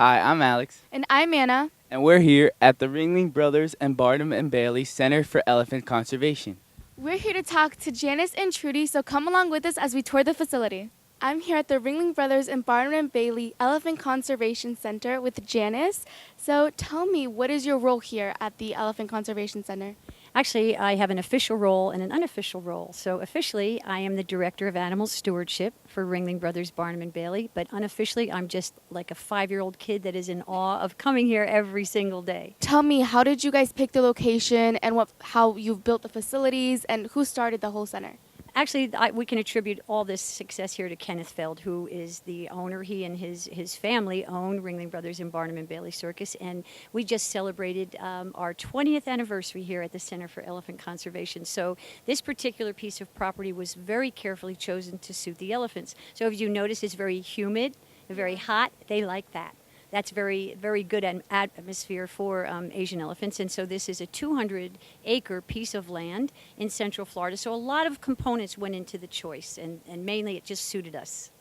Hi, I'm Alex, And I'm Anna. and we're here at the Ringling Brothers and Barnum and Bailey Center for Elephant Conservation. We're here to talk to Janice and Trudy, so come along with us as we tour the facility. I'm here at the Ringling Brothers and Barnum and Bailey Elephant Conservation Center with Janice. So tell me, what is your role here at the Elephant Conservation Center? Actually, I have an official role and an unofficial role. So officially, I am the Director of Animal Stewardship for Ringling Brothers Barnum and Bailey, but unofficially, I'm just like a 5-year-old kid that is in awe of coming here every single day. Tell me, how did you guys pick the location and how you've built the facilities and who started the whole center? Actually, we can attribute all this success here to Kenneth Feld, who is the owner. He and his family own Ringling Brothers and Barnum and Bailey Circus, and we just celebrated our 20th anniversary here at the Center for Elephant Conservation. So this particular piece of property was very carefully chosen to suit the elephants. So if you notice, it's very humid, very hot. They like that. That's very, very good atmosphere for Asian elephants. And so this is a 200-acre piece of land in Central Florida. So a lot of components went into the choice, and mainly it just suited us.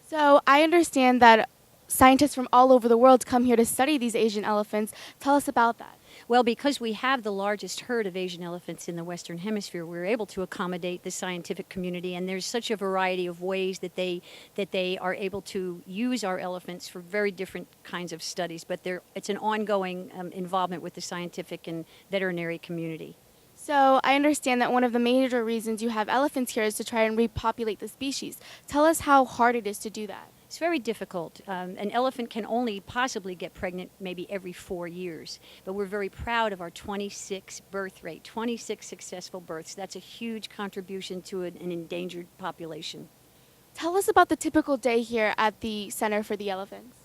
So I understand that scientists from all over the world come here to study these Asian elephants. Tell us about that. Well, because we have the largest herd of Asian elephants in the Western Hemisphere, we're able to accommodate the scientific community, and there's such a variety of ways that they are able to use our elephants for very different kinds of studies. But it's an ongoing involvement with the scientific and veterinary community. So I understand that one of the major reasons you have elephants here is to try and repopulate the species. Tell us how hard it is to do that. It's very difficult. An elephant can only possibly get pregnant maybe every 4 years, but we're very proud of our 26 birth rate, 26 successful births. That's a huge contribution to an endangered population. Tell us about the typical day here at the Center for the Elephants.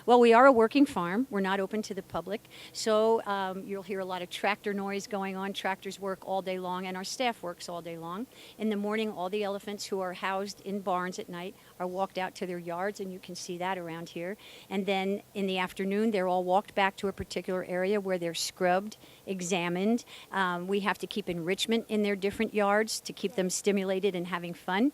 Well, we are a working farm. We're not open to the public. So you'll hear a lot of tractor noise going on. Tractors work all day long, and our staff works all day long. In the morning, all the elephants who are housed in barns at night are walked out to their yards, and you can see that around here. And then in the afternoon, they're all walked back to a particular area where they're scrubbed, examined. We have to keep enrichment in their different yards to keep them stimulated and having fun.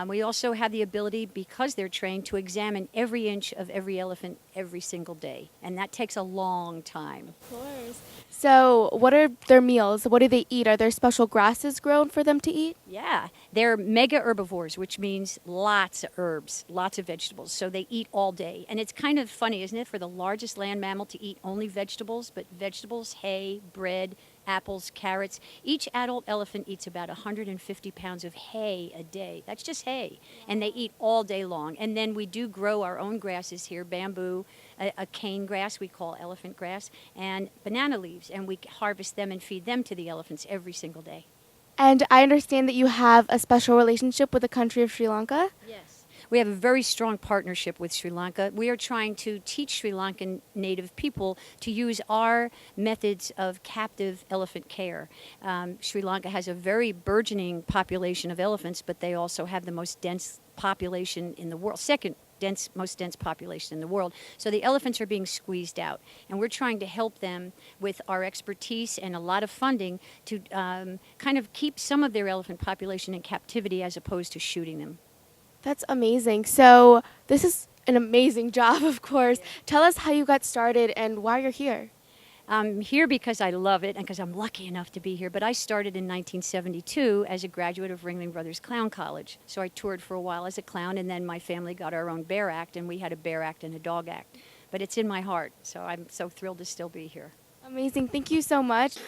We also have the ability, because they're trained, to examine every inch of every elephant every single day, and that takes a long time. Of course. So what are their meals? What do they eat? Are there special grasses grown for them to eat? Yeah, they're mega herbivores, which means lots of herbs, lots of vegetables. So they eat all day. And it's kind of funny, isn't it, for the largest land mammal to eat only vegetables, but vegetables, hay, bread, apples, carrots. Each adult elephant eats about 150 pounds of hay a day. That's just hay. And they eat all day long. And then we do grow our own grasses here, bamboo, a cane grass we call elephant grass, and banana leaves. And we harvest them and feed them to the elephants every single day. And I understand that you have a special relationship with the country of Sri Lanka. Yes. We have a very strong partnership with Sri Lanka. We are trying to teach Sri Lankan native people to use our methods of captive elephant care. Sri Lanka has a very burgeoning population of elephants, but they also have the most dense population in the world, second most dense population in the world. So the elephants are being squeezed out, and we're trying to help them with our expertise and a lot of funding to kind of keep some of their elephant population in captivity as opposed to shooting them. That's amazing. So this is an amazing job, of course. Yeah. Tell us how you got started and why you're here. I'm here because I love it and because I'm lucky enough to be here. But I started in 1972 as a graduate of Ringling Brothers Clown College. So I toured for a while as a clown, and then my family got our own bear act, and we had a bear act and a dog act. But it's in my heart, so I'm so thrilled to still be here. Amazing. Thank you so much.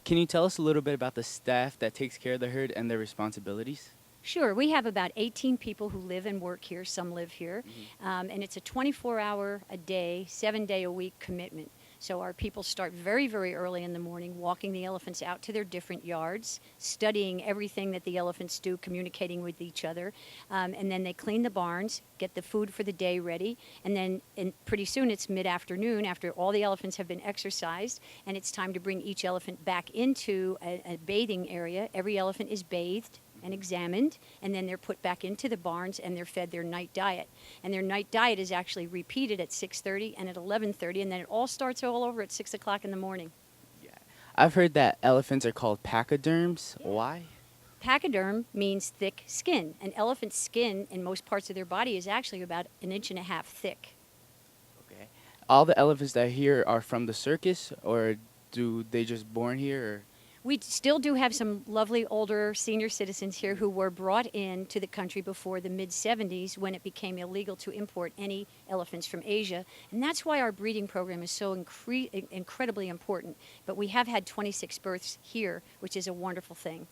Can you tell us a little bit about the staff that takes care of the herd and their responsibilities? Sure. We have about 18 people who live and work here. Some live here. And it's a 24-hour-a-day, 7-day-a-week commitment. So our people start very, very early in the morning, walking the elephants out to their different yards, studying everything that the elephants do, communicating with each other. And then they clean the barns, get the food for the day ready. And then pretty soon it's mid-afternoon after all the elephants have been exercised, and it's time to bring each elephant back into a bathing area. Every elephant is bathed and examined, and then they're put back into the barns and they're fed their night diet. And their night diet is actually repeated at 6:30 and at 11:30, and then it all starts all over at 6 o'clock in the morning. I've heard that elephants are called pachyderms. Why? Pachyderm means thick skin. An elephant's skin in most parts of their body is actually about 1.5 inches thick. Okay. All the elephants that are here are from the circus, or do they just born here? Or? We still do have some lovely older senior citizens here who were brought in to the country before the mid-70s when it became illegal to import any elephants from Asia. And that's why our breeding program is so incredibly important. But we have had 26 births here, which is a wonderful thing.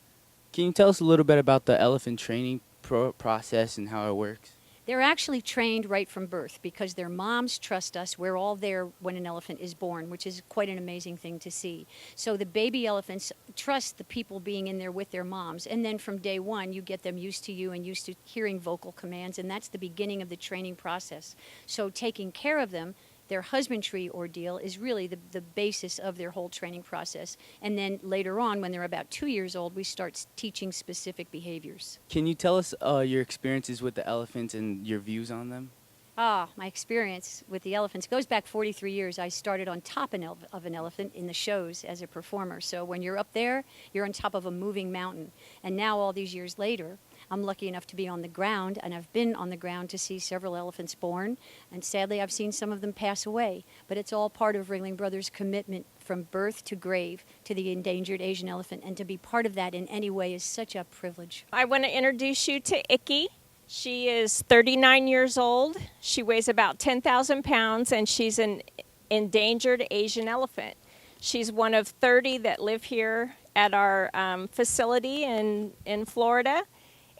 Can you tell us a little bit about the elephant training process and how it works? They're actually trained right from birth because their moms trust us. We're all there when an elephant is born, which is quite an amazing thing to see. So the baby elephants trust the people being in there with their moms. And then from day one, you get them used to you and used to hearing vocal commands. And that's the beginning of the training process. So taking care of them, their husbandry ordeal is really the basis of their whole training process. And then later on, when they're about 2 years old, we start teaching specific behaviors. Can you tell us your experiences with the elephants and your views on them? My experience with the elephants goes back 43 years. I started on top of an elephant in the shows as a performer. So when you're up there, you're on top of a moving mountain. And now, all these years later, I'm lucky enough to be on the ground, and I've been on the ground to see several elephants born, and sadly I've seen some of them pass away. But it's all part of Ringling Brothers' commitment from birth to grave to the endangered Asian elephant, and to be part of that in any way is such a privilege. I want to introduce you to Icky. She is 39 years old. She weighs about 10,000 pounds, and she's an endangered Asian elephant. She's one of 30 that live here at our facility in Florida.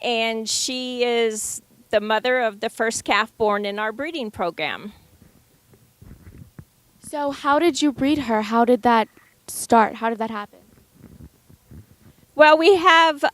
And she is the mother of the first calf born in our breeding program. So how did you breed her? How did that start? How did that happen? Well, we have,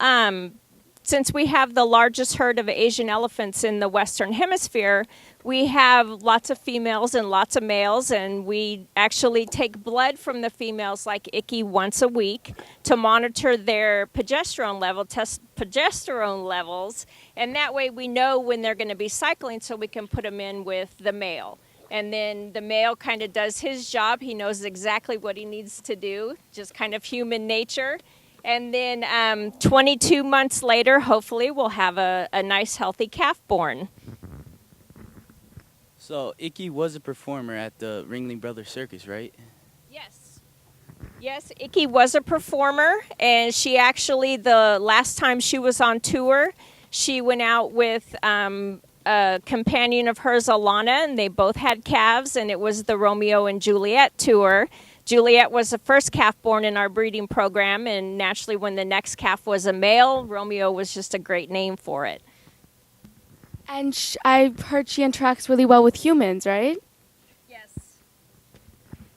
since we have the largest herd of Asian elephants in the Western Hemisphere, we have lots of females and lots of males, and we actually take blood from the females like Icky once a week to monitor their progesterone level, test progesterone levels, and that way we know when they're going to be cycling so we can put them in with the male. And then the male kind of does his job. He knows exactly what he needs to do, just kind of human nature. And then 22 months later, hopefully, we'll have a nice, healthy calf born. So Icky was a performer at the Ringling Brothers Circus, right? Yes. Yes, Icky was a performer, and she actually, the last time she was on tour, she went out with a companion of hers, Alana, and they both had calves, and it was the Romeo and Juliet tour. Juliet was the first calf born in our breeding program, and naturally when the next calf was a male, Romeo was just a great name for it. And I've heard she interacts really well with humans, right? Yes.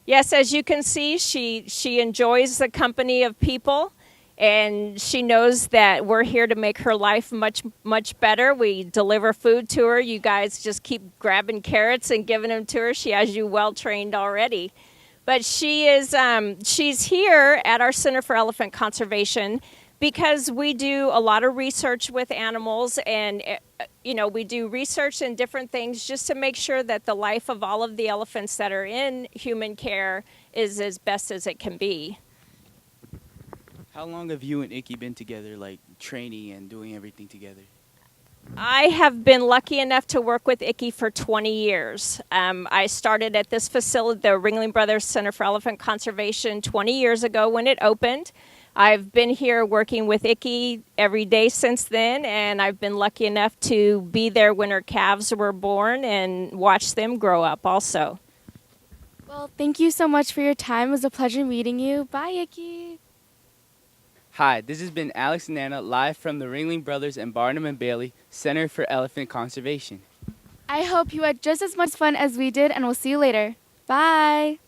Yes, as you can see, she enjoys the company of people, and she knows that we're here to make her life much, much better. We deliver food to her. You guys just keep grabbing carrots and giving them to her. She has you well trained already. But she's here at our Center for Elephant Conservation because we do a lot of research with animals, and we do research in different things just to make sure that the life of all of the elephants that are in human care is as best as it can be. How long have you and Icky been together, like training and doing everything together? I have been lucky enough to work with Icky for 20 years. I started at this facility, the Ringling Brothers Center for Elephant Conservation, 20 years ago when it opened. I've been here working with Icky every day since then, and I've been lucky enough to be there when her calves were born and watch them grow up also. Well, thank you so much for your time. It was a pleasure meeting you. Bye, Icky. Hi, this has been Alex and Anna live from the Ringling Brothers and Barnum and Bailey Center for Elephant Conservation. I hope you had just as much fun as we did, and we'll see you later. Bye.